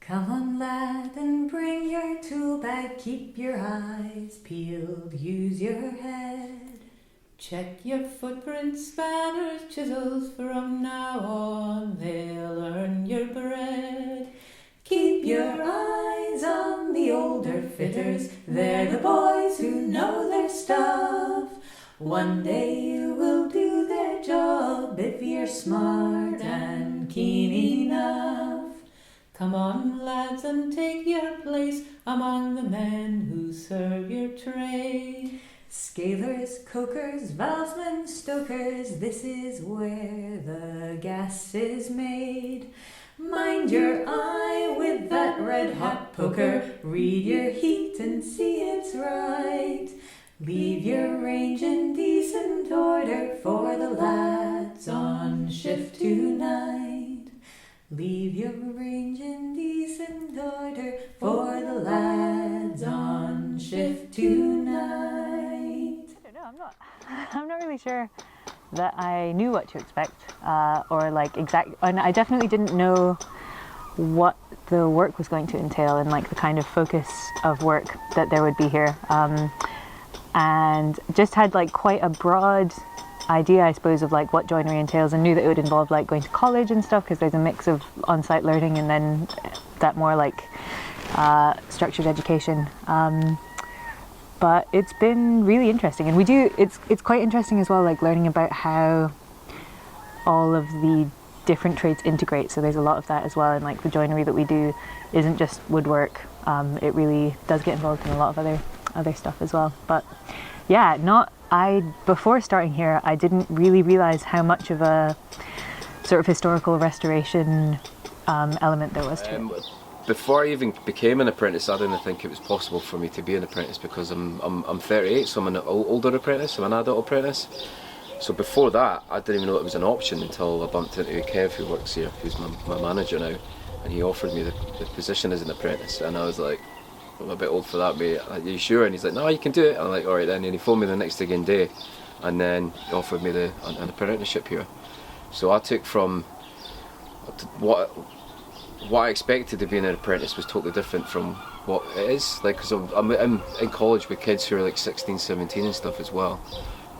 Come on, lad, and bring your tool bag. Keep your eyes peeled, use your head. Check your footprints, spanners, chisels. From now on, they'll earn your bread. Keep your eyes on the older fitters. They're the boys who know their stuff. One day you will do their job if you're smart and keen enough. Come on, lads, and take your place among the men who serve your trade. Scalers, cokers, valvesmen, stokers, this is where the gas is made. Mind your eye with that red-hot poker. Read your heat and see it's right. Leave your range in decent order for the lads on shift tonight. Leave your range in decent order for the lads on shift tonight. I don't know, I'm not really sure that I knew what to expect, or like and I definitely didn't know what the work was going to entail and like the kind of focus of work that there would be here. And just had like quite a broad idea, I suppose, of like what joinery entails, and knew that it would involve like going to college and stuff because there's a mix of on-site learning and then that more like structured education. But it's been really interesting, and it's quite interesting as well, like learning about how all of the different trades integrate. So there's a lot of that as well, and like the joinery that we do isn't just woodwork. It really does get involved in a lot of other stuff as well. But yeah, before starting here, I didn't really realise how much of a sort of historical restoration element there was to it. Before I even became an apprentice, I didn't think it was possible for me to be an apprentice because I'm 38, so I'm an older apprentice, I'm an adult apprentice. So before that, I didn't even know it was an option until I bumped into Kev, who works here, who's my manager now, and he offered me the position as an apprentice, and I was like, I'm a bit old for that, mate. Are you sure? And he's like, no, you can do it. And I'm like, all right then. And he phoned me the next again day, and then he offered me an apprenticeship here. So I took from what I expected to be an apprentice was totally different from what it is. Like, because I'm in college with kids who are like 16, 17 and stuff as well.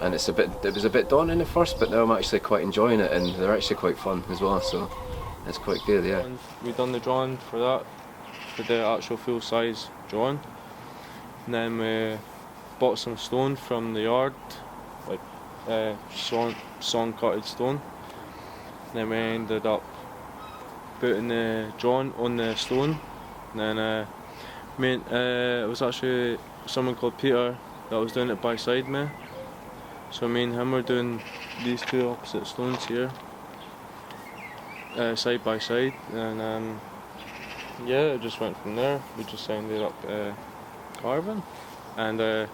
And it was a bit daunting at first, but now I'm actually quite enjoying it, and they're actually quite fun as well. So it's quite good, yeah. And we've done the drawing for that, for the actual full size drawing. And then we bought some stone from the yard, like sawn cutted stone. And then we ended up putting the drawing on the stone. And then it was actually someone called Peter that was doing it by side me. So me and him were doing these two opposite stones here, side by side, and yeah, it just went from there. We just ended up carving, and I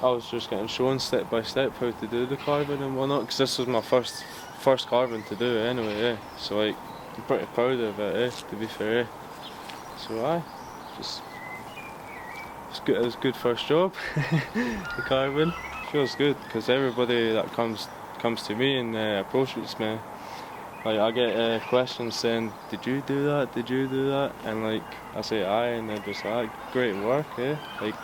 was just getting shown step by step how to do the carving and whatnot, because this was my first carving to do anyway, so like, I'm pretty proud of it, to be fair. So it was a good first job, the carving. Feels good, because everybody that comes to me and approaches me, like, I get questions saying, did you do that, and like, I say aye, and they're just like, great work, like,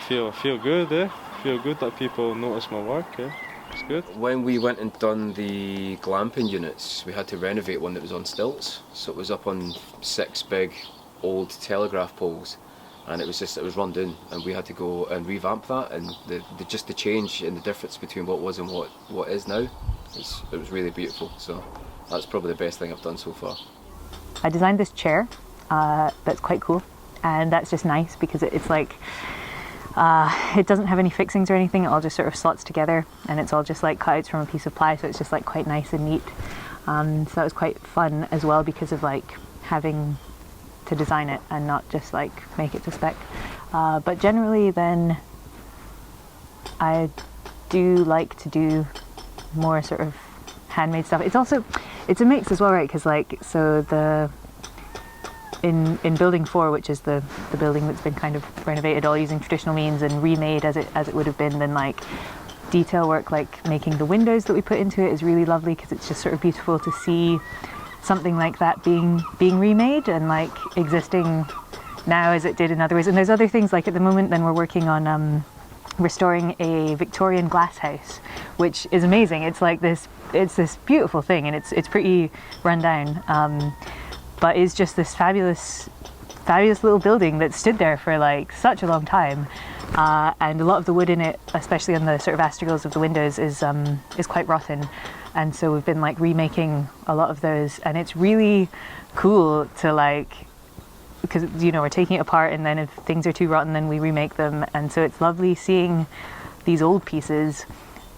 feel good, feel good that people notice my work, it's good. When we went and done the glamping units, we had to renovate one that was on stilts, so it was up on 6 big old telegraph poles, and it was run down, and we had to go and revamp that, and the change in the difference between what was and what is now, it was really beautiful. So that's probably the best thing I've done so far. I designed this chair that's quite cool, and that's just nice because it's like it doesn't have any fixings or anything. It all just sort of slots together, and it's all just like cutouts from a piece of ply, so it's just like quite nice and neat. So that was quite fun as well because of like having to design it and not just like make it to spec. But generally then I do like to do more sort of handmade stuff. It's a mix as well, right? Because like, so in building 4, which is the building that's been kind of renovated all using traditional means and remade as it would have been, then like detail work like making the windows that we put into it is really lovely, because it's just sort of beautiful to see something like that being remade and like existing now as it did in other ways. And there's other things, like at the moment then we're working on restoring a Victorian glass house, which is amazing. It's like this beautiful thing, and it's pretty run down, but it's just this fabulous little building that stood there for like such a long time, and a lot of the wood in it, especially on the sort of astragals of the windows, is quite rotten, and so we've been like remaking a lot of those, and it's really cool to like, because you know we're taking it apart, and then if things are too rotten then we remake them, and so it's lovely seeing these old pieces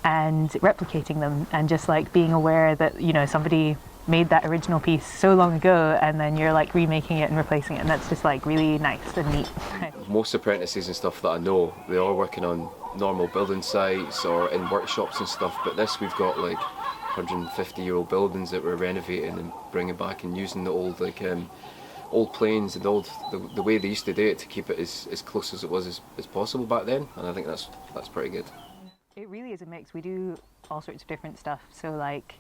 and replicating them, and just like being aware that, you know, somebody made that original piece so long ago and then you're like remaking it and replacing it, and that's just like really nice and neat. Most apprentices and stuff that I know, they are working on normal building sites or in workshops and stuff, but this, we've got like 150-year-old buildings that we're renovating and bringing back and using the old like old planes and the way they used to do it to keep it as close as it was as possible back then, and I think that's pretty good. It really is a mix. We do all sorts of different stuff. So like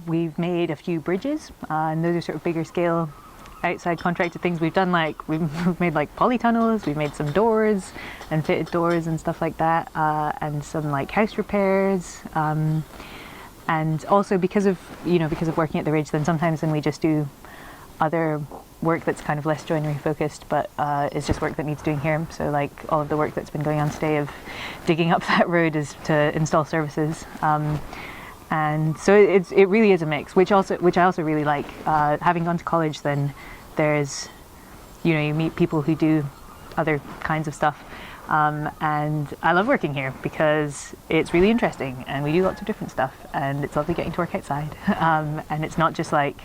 we've made a few bridges, and those are sort of bigger scale outside contracted things. We've done like, we've made like polytunnels, we've made some doors and fitted doors and stuff like that, and some like house repairs, and also because of working at the Ridge, then sometimes we just do other work that's kind of less joinery focused, but it's just work that needs doing here. So like all of the work that's been going on today of digging up that road is to install services, and so it really is a mix, which I also really like. Having gone to college, then there's, you know, you meet people who do other kinds of stuff, and I love working here because it's really interesting and we do lots of different stuff, and it's lovely getting to work outside, and it's not just like,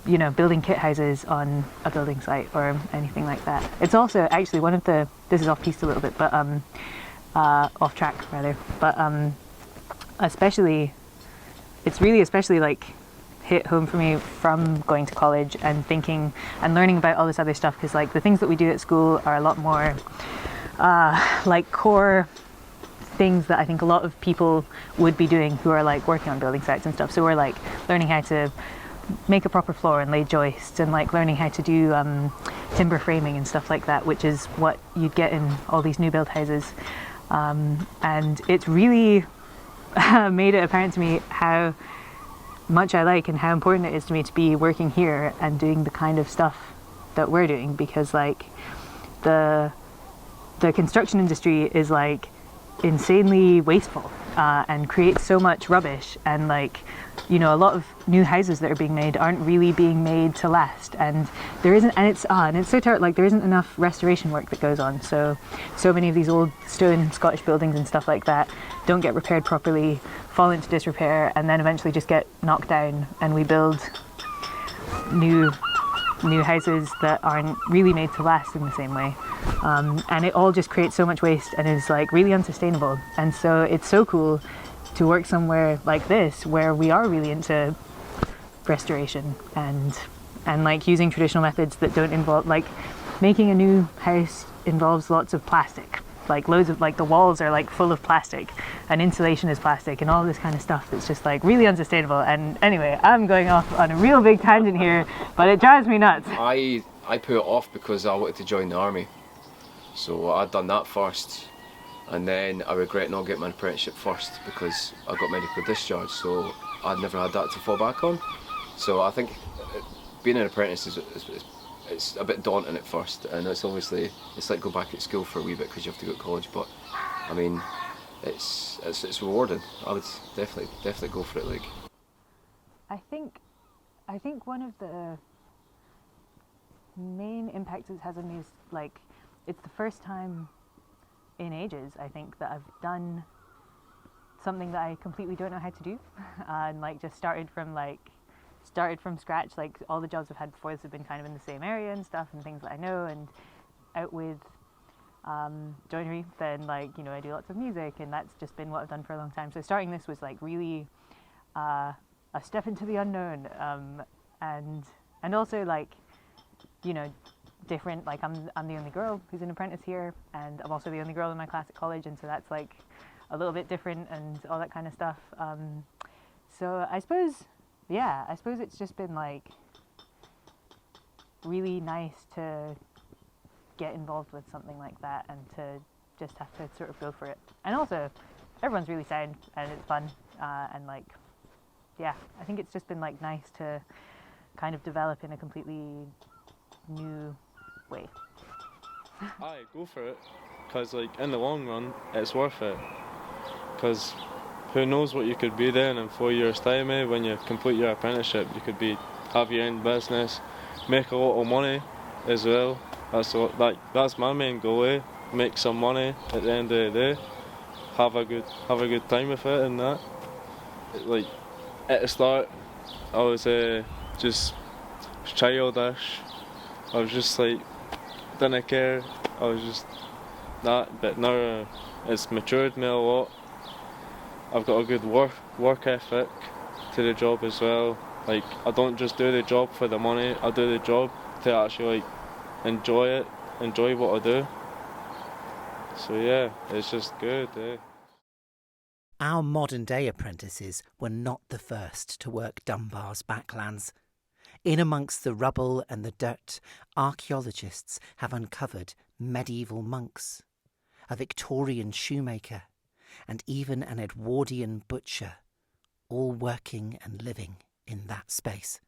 you know, building kit houses on a building site or anything like that. It's also actually one of the, this is off piste a little bit, but off track rather, but especially, it's really especially like hit home for me from going to college and thinking and learning about all this other stuff, because like the things that we do at school are a lot more like core things that I think a lot of people would be doing who are like working on building sites and stuff. So we're like learning how to make a proper floor and lay joists, and like learning how to do timber framing and stuff like that, which is what you'd get in all these new build houses, and it's really made it apparent to me how much I like and how important it is to me to be working here and doing the kind of stuff that we're doing, because like the construction industry is like insanely wasteful, and creates so much rubbish, and like, you know, a lot of new houses that are being made aren't really being made to last, and there isn't, and it's so terrible, like there isn't enough restoration work that goes on, so many of these old stone Scottish buildings and stuff like that don't get repaired properly, fall into disrepair, and then eventually just get knocked down, and we build new houses that aren't really made to last in the same way, and it all just creates so much waste and is like really unsustainable. And so it's so cool to work somewhere like this where we are really into restoration and like using traditional methods that don't involve, like making a new house involves lots of plastic, like loads of, like the walls are like full of plastic and insulation is plastic and all this kind of stuff that's just like really unsustainable. And anyway, I'm going off on a real big tangent here, but it drives me nuts. I put it off because I wanted to join the army, so I'd done that first, and then I regret not getting my apprenticeship first because I got medical discharge, so I'd never had that to fall back on. So I think being an apprentice it's a bit daunting at first, and it's obviously, it's like go back at school for a wee bit because you have to go to college, but I mean it's rewarding. I would definitely go for it. Like I think one of the main impacts it has on me is like, it's the first time in ages, I think, that I've done something that I completely don't know how to do, and like just started from scratch. Like all the jobs I've had before this have been kind of in the same area and stuff and things that I know, and out with joinery, then like, you know, I do lots of music, and that's just been what I've done for a long time. So starting this was like really a step into the unknown, and also like, you know, different. Like I'm the only girl who's an apprentice here, and I'm also the only girl in my class at college, and so that's like a little bit different and all that kind of stuff. So I suppose it's just been like really nice to get involved with something like that, and to just have to sort of go for it. And also, everyone's really sound, and it's fun, and like, yeah, I think it's just been like nice to kind of develop in a completely new way. Aye, go for it, because like in the long run, it's worth it. Because who knows what you could be then in 4 years' time? When you complete your apprenticeship, you could have your own business, make a lot of money as well. That's my main goal. Make some money at the end of the day, have a good time with it, and that. Like at the start, I was just childish. I was just like, didn't care. I was just that. But now it's matured me a lot. I've got a good work ethic to the job as well. Like, I don't just do the job for the money. I do the job to actually like enjoy what I do. So yeah, it's just good. Our modern-day apprentices were not the first to work Dunbar's Backlands. In amongst the rubble and the dirt, archaeologists have uncovered medieval monks, a Victorian shoemaker, and even an Edwardian butcher, all working and living in that space.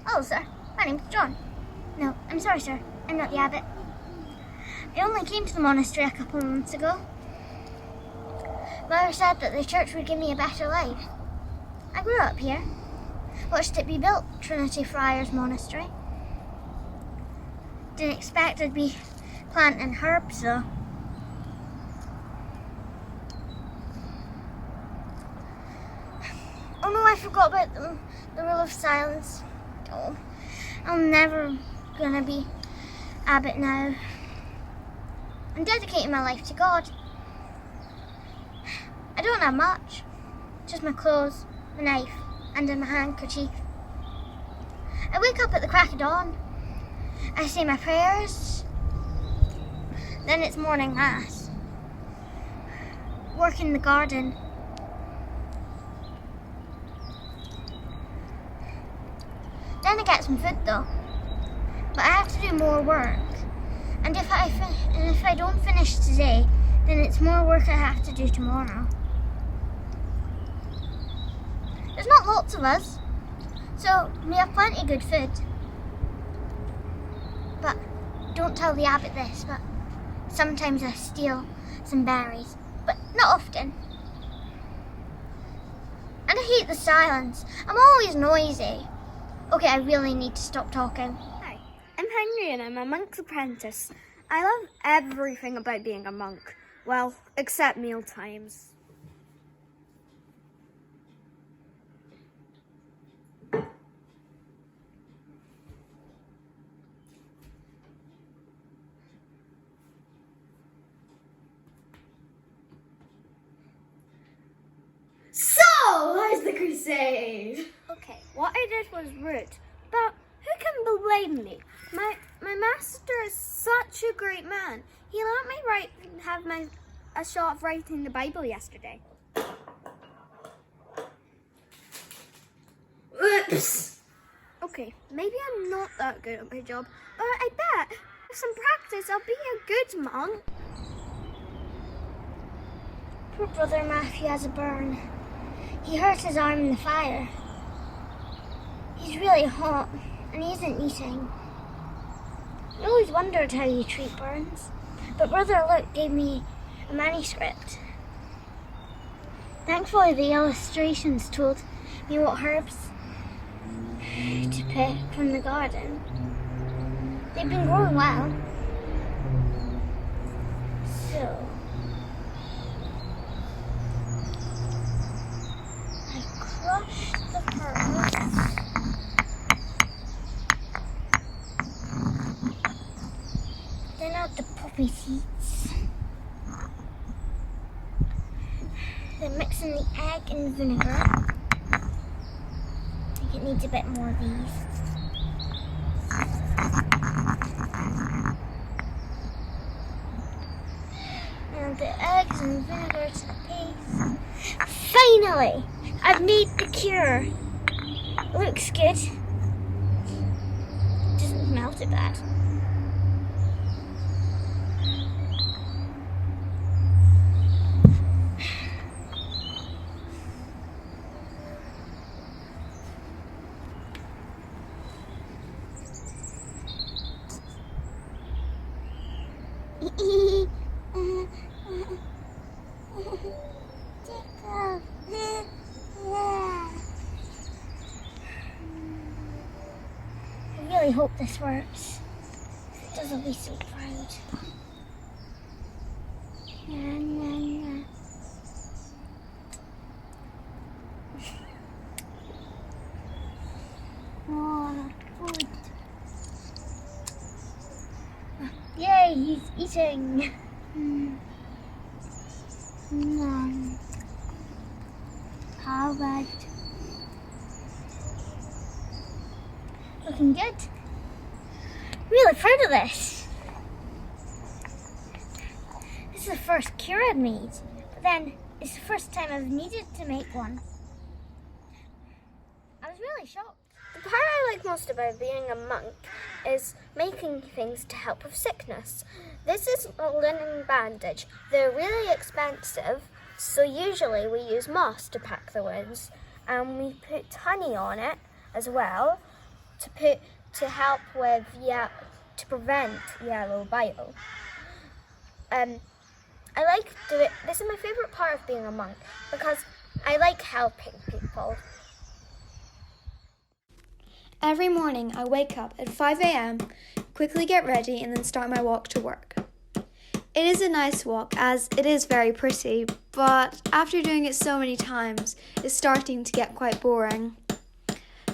Hello, sir. My name's John. No, I'm sorry, sir. I'm not the abbot. I only came to the monastery a couple of months ago. Mother said that the church would give me a better life. I grew up here. Watched it be built, Trinity Friars Monastery. Didn't expect I'd be planting herbs, though. Oh no, I forgot about the rule of silence. Oh, I'm never gonna be abbot now. I'm dedicating my life to God. I don't have much, just my clothes, my knife, and my handkerchief. I wake up at the crack of dawn. I say my prayers. Then it's morning mass. Work in the garden. Then I get some food though. But I have to do more work. And if I don't finish today, then it's more work I have to do tomorrow. There's not lots of us, so we have plenty of good food. But don't tell the abbot this, but sometimes I steal some berries, but not often. And I hate the silence. I'm always noisy. Okay, I really need to stop talking. Hi, I'm Henry and I'm a monk's apprentice. I love everything about being a monk. Well, except meal times. insane. Okay, what I did was rude, but who can blame me? My master is such a great man. He let me have a shot of writing the Bible yesterday. Oops. Okay, maybe I'm not that good at my job, but I bet with some practice I'll be a good monk. Poor brother Matthew has a burn. He hurt his arm in the fire. He's really hot and he isn't eating. I always wondered how you treat burns, but Brother Luke gave me a manuscript. Thankfully, the illustrations told me what herbs to pick from the garden. They've been growing well. So, I crushed the herbs. Then add the poppy seeds. Then mix in the egg and vinegar. I think it needs a bit more of these. And the eggs and vinegar to the paste. Finally! I've made the cure. Looks good. Doesn't smell too bad. I really hope this works. If it does, I'll be so proud. Oh, good. Yay, he's eating. How about looking good? Really proud of this. This is the first cure I've made, but then it's the first time I've needed to make one. I was really shocked. The part I like most about being a monk is making things to help with sickness. This is a linen bandage. They're really expensive, so usually we use moss to pack the wounds, and we put honey on it as well to help with to prevent yellow bile. I like doing. This is my favorite part of being a monk because I like helping people. Every morning I wake up at 5 a.m, quickly get ready and then start my walk to work. It is a nice walk as it is very pretty, but after doing it so many times, it's starting to get quite boring.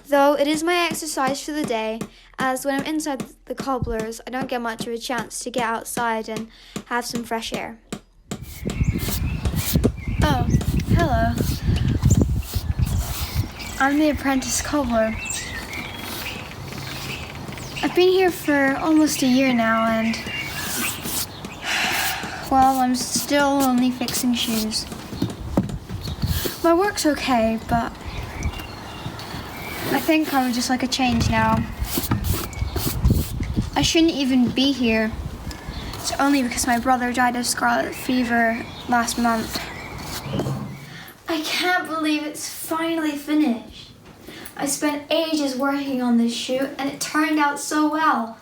Though it is my exercise for the day, as when I'm inside the cobblers, I don't get much of a chance to get outside and have some fresh air. Oh, hello. I'm the apprentice cobbler. I've been here for almost a year now and, well, I'm still only fixing shoes. My work's okay, but I think I would just like a change now. I shouldn't even be here. It's only because my brother died of scarlet fever last month. I can't believe it's finally finished. I spent ages working on this shoe and it turned out so well.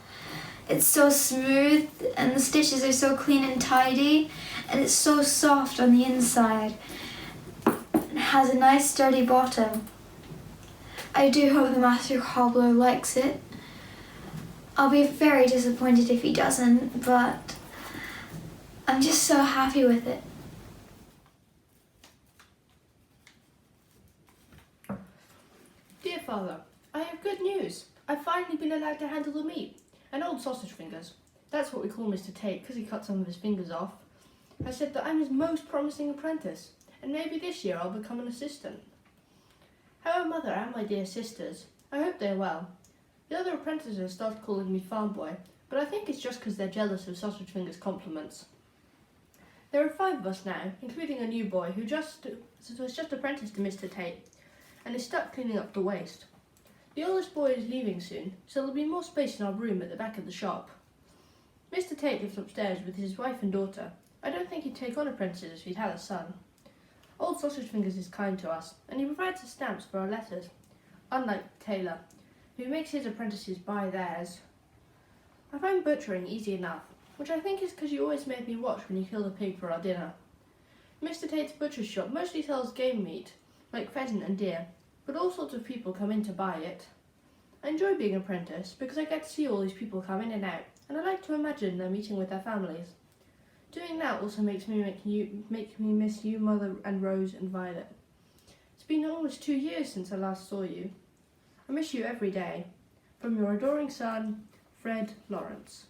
It's so smooth and the stitches are so clean and tidy and it's so soft on the inside. It has a nice sturdy bottom. I do hope the master cobbler likes it. I'll be very disappointed if he doesn't, but I'm just so happy with it. Dear Father, I have good news. I've finally been allowed to handle the meat. An old sausage fingers. That's what we call Mr. Tate, because he cut some of his fingers off. I said that I'm his most promising apprentice, and maybe this year I'll become an assistant. How are Mother and my dear sisters? I hope they are well. The other apprentices started calling me farm boy, but I think it's just because they're jealous of Sausage Finger's compliments. There are 5 of us now, including a new boy who was just apprenticed to Mr. Tate and is stuck cleaning up the waste. The oldest boy is leaving soon, so there'll be more space in our room at the back of the shop. Mr. Tate lives upstairs with his wife and daughter. I don't think he'd take on apprentices if he'd had a son. Old Sausage Fingers is kind to us, and he provides us stamps for our letters, unlike the tailor, who makes his apprentices buy theirs. I find butchering easy enough, which I think is because you always made me watch when you killed a pig for our dinner. Mr. Tate's butcher's shop mostly sells game meat, like pheasant and deer, but all sorts of people come in to buy it. I enjoy being an apprentice because I get to see all these people come in and out, and I like to imagine them eating with their families. Doing that also makes me miss you, Mother, and Rose and Violet. It's been almost 2 years since I last saw you. I miss you every day. From your adoring son, Fred Lawrence.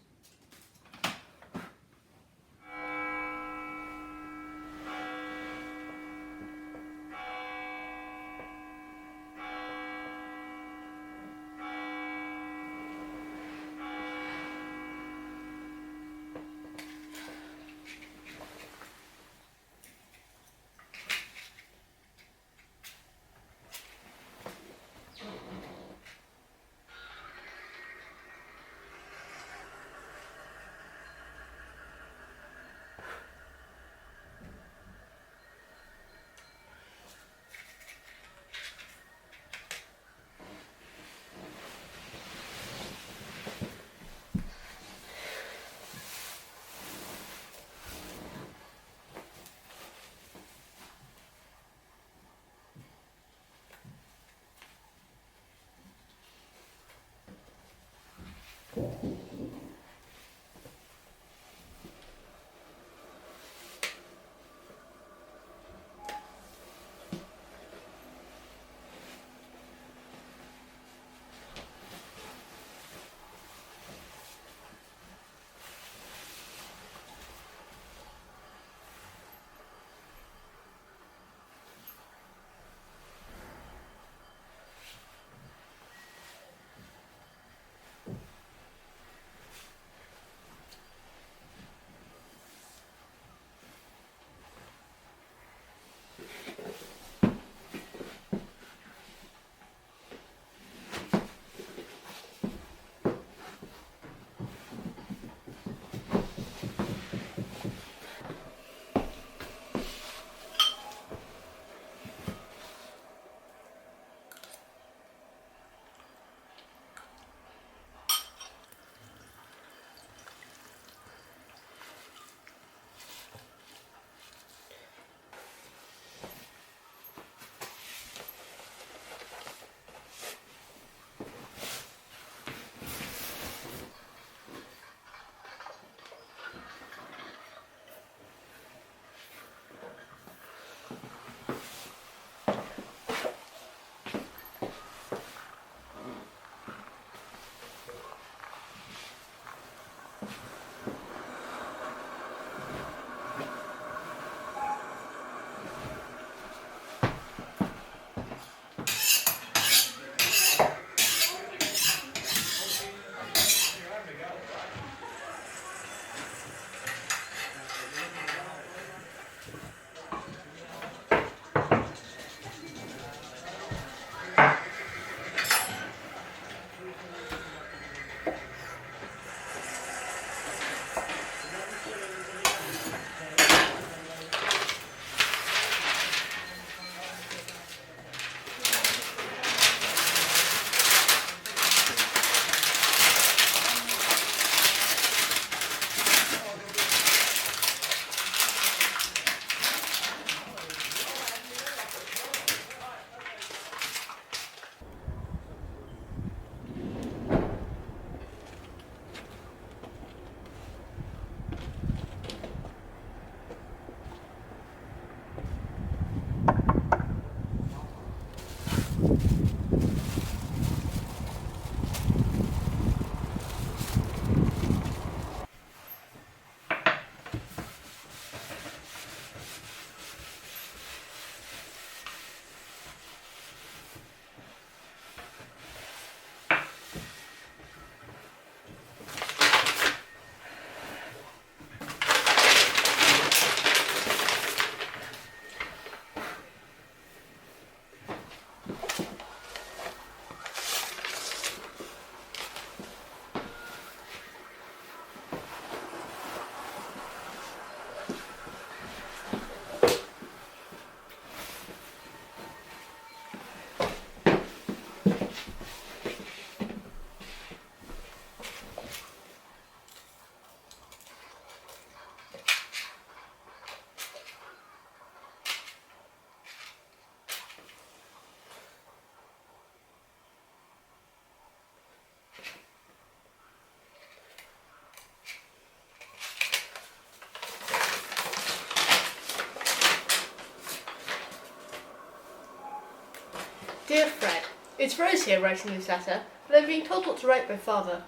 Dear Fred, it's Rose here writing this letter, but I'm being told what to write by Father.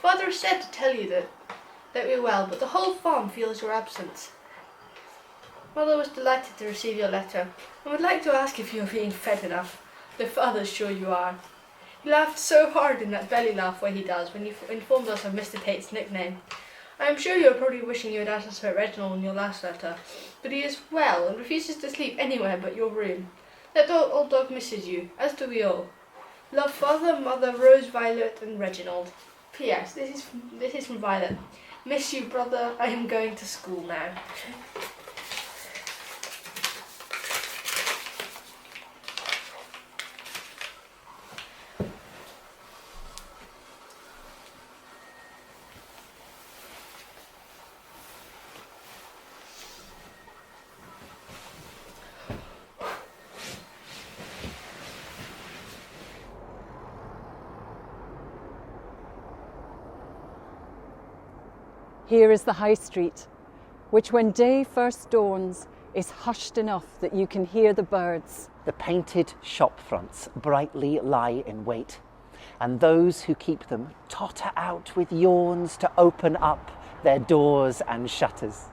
Father has said to tell you that we're well, but the whole farm feels your absence. Mother was delighted to receive your letter and would like to ask if you are being fed enough, though Father's sure you are. He laughed so hard in that belly laugh way he does when you informed us of Mr. Tate's nickname. I am sure you are probably wishing you had asked us about Reginald in your last letter, but he is well and refuses to sleep anywhere but your room. That old dog misses you, as do we all. Love Father, Mother, Rose, Violet and Reginald. P.S. This is from Violet. Miss you, brother. I am going to school now. Here is the high street, which when day first dawns is hushed enough that you can hear the birds. The painted shop fronts brightly lie in wait, and those who keep them totter out with yawns to open up their doors and shutters.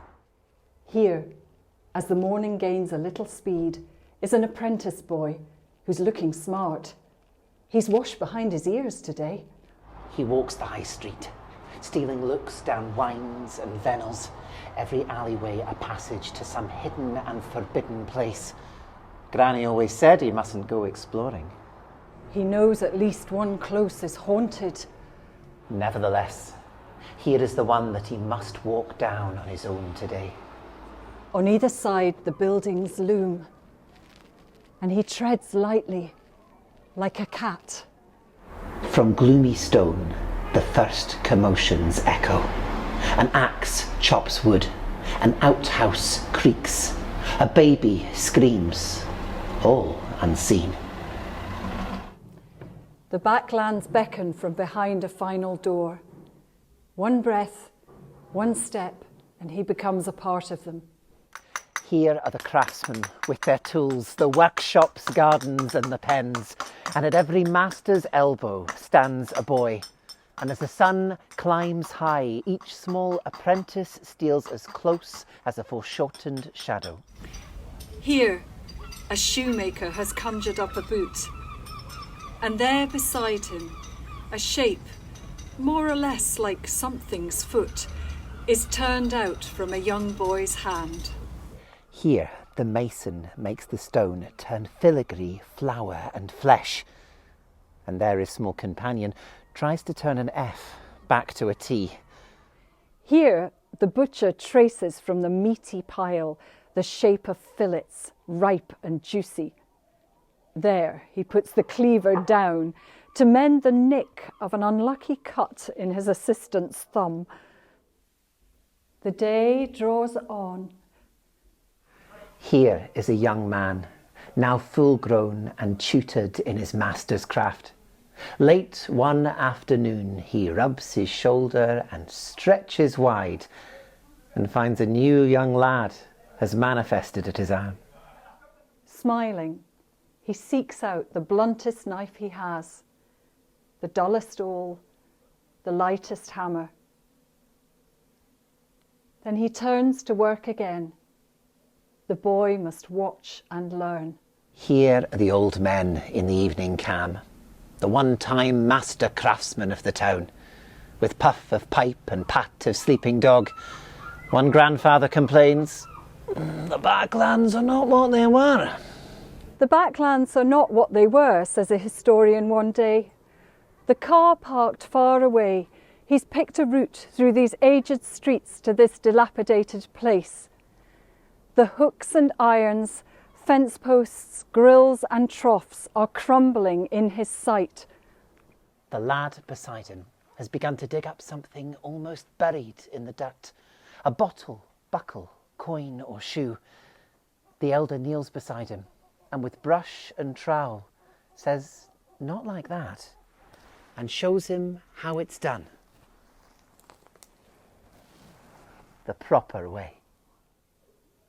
Here, as the morning gains a little speed, is an apprentice boy who's looking smart. He's washed behind his ears today. He walks the high street, stealing looks down wynds and vennels, every alleyway a passage to some hidden and forbidden place. Granny always said he mustn't go exploring. He knows at least one close is haunted. Nevertheless, here is the one that he must walk down on his own today. On either side the buildings loom, and he treads lightly, like a cat. From gloomy stone, the first commotions echo. An axe chops wood, an outhouse creaks, a baby screams, all unseen. The Backlands beckon from behind a final door. One breath, one step, and he becomes a part of them. Here are the craftsmen with their tools, the workshops, gardens and the pens, and at every master's elbow stands a boy. And as the sun climbs high, each small apprentice steals as close as a foreshortened shadow. Here, a shoemaker has conjured up a boot, and there beside him, a shape, more or less like something's foot, is turned out from a young boy's hand. Here, the mason makes the stone turn filigree, flower and flesh. And there his small companion tries to turn an F back to a T. Here, the butcher traces from the meaty pile the shape of fillets, ripe and juicy. There, he puts the cleaver down to mend the nick of an unlucky cut in his assistant's thumb. The day draws on. Here is a young man, now full grown and tutored in his master's craft. Late one afternoon, he rubs his shoulder and stretches wide and finds a new young lad has manifested at his arm. Smiling, he seeks out the bluntest knife he has, the dullest awl, the lightest hammer. Then he turns to work again. The boy must watch and learn. Here are the old men in the evening calm, the one-time master craftsmen of the town, with puff of pipe and pat of sleeping dog. One grandfather complains, "The Backlands are not what they were." The Backlands are not what they were, says a historian one day. The car parked far away, he's picked a route through these aged streets to this dilapidated place. The hooks and irons, fence posts, grills and troughs are crumbling in his sight. The lad beside him has begun to dig up something almost buried in the dirt. A bottle, buckle, coin or shoe. The elder kneels beside him and with brush and trowel says, "Not like that," and shows him how it's done. The proper way.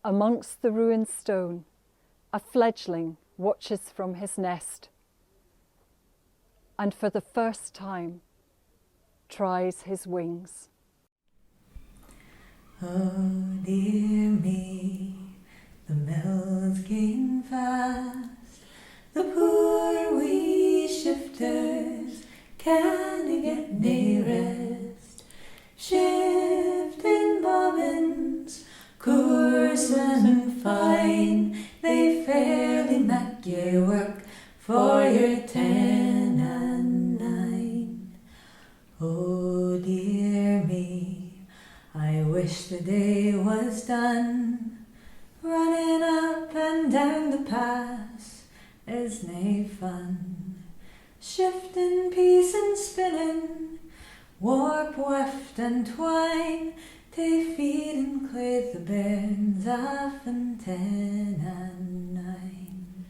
Amongst the ruined stone, a fledgling watches from his nest. and for the first time tries his wings. Oh dear me, the mill's gain fast. The poor wee shifters canna get nae rest. Shifting bobbins, coursin' and fine, they fairly mak' your work for your 10 and 9. Oh dear me, I wish the day was done. Running up and down the pass is nae fun. Shifting, piecing, spinning, warp, weft and twine, they feed and clothe the bairns off in 10 and 9.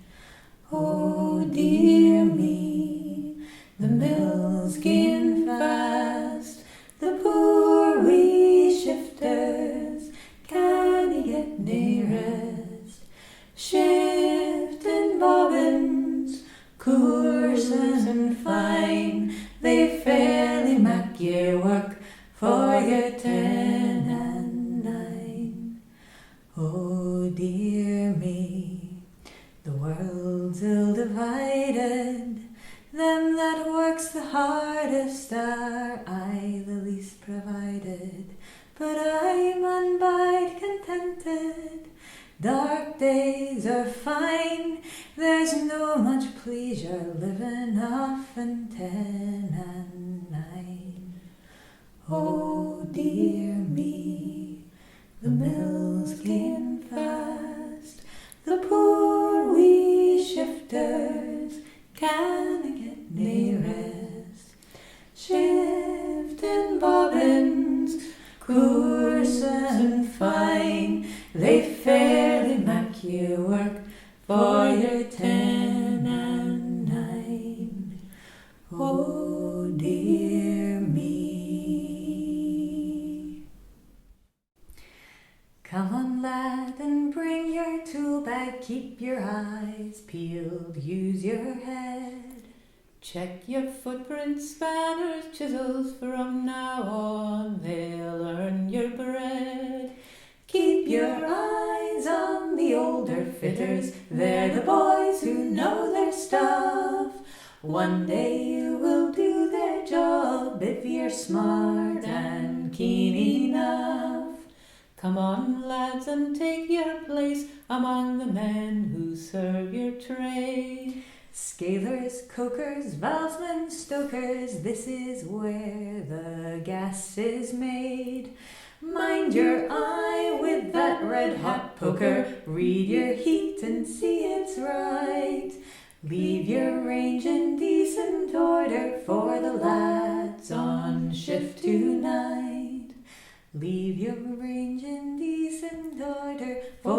Oh dear me, the mill's gain fast. The poor wee shifters canna get nae rest. Shifting bobbins, courses and fine, they fairly mak' your work for your 10 and 9. Oh dear me, the world's ill divided. Them that works the hardest are aye the least provided. But I mun bide contented. Dark days are fine, there's no much pleasure living off in 10 and 9. Oh dear me, the mill's gain fast. The poor wee shifters canna get nae rest. Shifting bobbins, coursin' fine, they fairly mak' you work for your 10 and 9. Oh dear me. Come on lad and bring your tool bag, keep your eyes peeled, use your head. Check your footprints, spanners, chisels, from now on they'll earn your bread. Keep your eyes on the older fitters, they're the boys who know their stuff. One day you will do their job if you're smart and keen enough. Come on lads and take your place among the men who serve your trade. Scalers, cokers, valsmen, stokers, this is where the gas is made. Mind your eye with that red-hot poker, read your heat and see it's right. Leave your range in decent order for the lads on shift tonight. Leave your range in decent order for